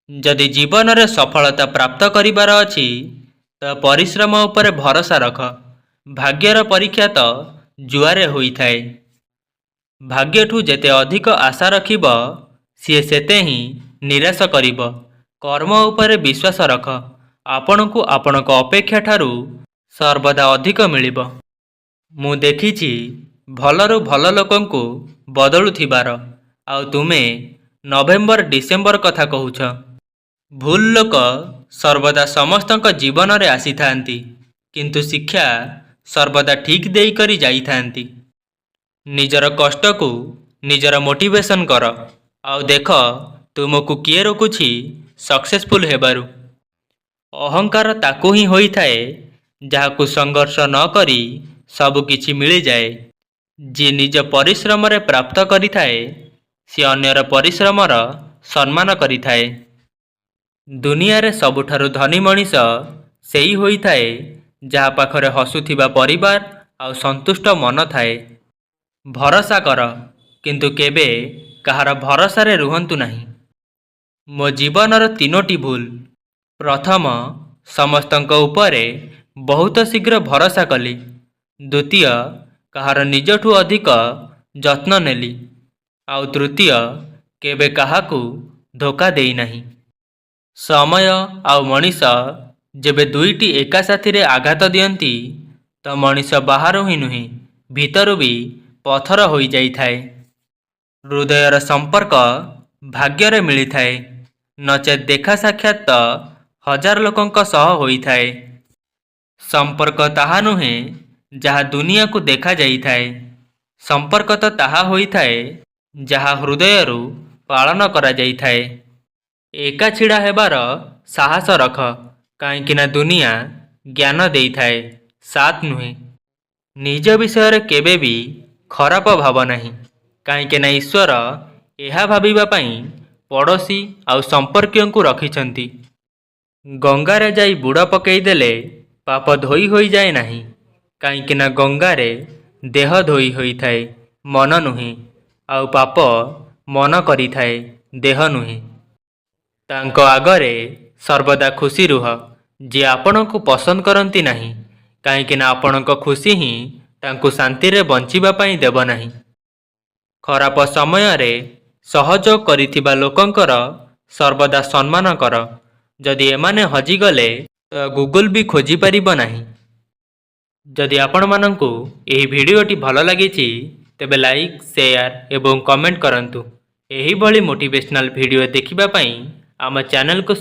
जदि जीवन में सफलता प्राप्त करिबार अछि तो परिश्रम उपरे भरोसा रख। भाग्यर परीक्षा तो जुआरे होइथाए। भाग्यठू जेते अधिक आशा रखिब सी सेते ही निराश करिब। कर्म उपरे विश्वास रख। आपनकु आपनक अपेक्षा ठारू सर्वदा अधिक मिलिब। मु देखिछि भलरु भल लोकंकु बदलुथिबार, आउ तुमे नवेम्बर डिसेम्बर कथा कहूछ। भूल लोक सर्वदा समस्तक जीवन रे आसी थांती, किंतु शिक्षा सर्वदा ठीक देई करी जाई थांती। निजर कष्ट को निजर मोटिवेशन कर, आउ देख तुमको किए रोकुछि सक्सेसफुल हेबारु। अहंकार ताकू ही होई थाए जहाकु संघर्ष न करी सब किछि मिली जाए। जी निज परिश्रम रे प्राप्त करी थाए सी अन्यर परिश्रम रा सम्मान करी थाए। दुनिया रे सबुठारु धनी मनीष सेई होई थाए जहा पाखरे हसुथिबा परिवार आउ संतुष्ट मन थाए। भरोसा कर, किंतु केबे कहार भरोसा रे रुहंतु नहीं। मो जीवनर तीनोटी भूल। प्रथम, समस्तंक उपरे बहुत शीघ्र भरोसा कली। द्वितीय, कहार निजठू अधिक जत्न नेली। आउ तृतीय, केबे काहाकू धोखा देई नहीं। समय आउ मनीष जेबे दुईटी एका साथी रे आघात दियंती तो मनीष बाहर ही नुहे भीतर भी पथर होई जाई थाए। हृदयर संपर्क भाग्य रे मिली थाए, नचेत देखा साक्षात तो हजार लोकंक सह होई थाए। संपर्क ताहा नुहे जहा दुनिया को देखा जाई थाए। संपर्क तो ताहा होई थाए जहा हृदयरु पालन करा जाई थाए। एका छिड़ा हेबार साहस रख, काईकि ना दुनिया ज्ञान देई थाए, साथ नुहे। निज विषय रे केबे भी खराब भाव नहीं, काईकि ना ईश्वर एहा भाबिबा पई पड़ोसी आउ संपर्कियों को रखिछंती। गंगा रे जाई बुड़ पकेई देले पाप धोई होई जाए नहीं, काईकि ना गंगा रे देह धोई होई थाए, मन नुहे। आउ पाप मन करी थाए, देह नुहे। तांको आगरे सर्वदा खुशी रुह, जे आपण को पसंद करंती नहीं, काईकि ना आपण को खुशी ही तांको शांति रे बंचिबा पई देब नहीं। खराप समय रे सहयोग करिथिबा लोकंकर सर्वदा सम्मान कर। जदि एमाने हजी गले तो गूगल भी खोजी परिबो नहीं। जदि आपण मानंकु एही भिडियोटी भल लागिछि तेबे लाइक, शेयर एवं कमेंट करंतु। एही भली मोटिवेशनल वीडियो देखिबा पई आम चैनल को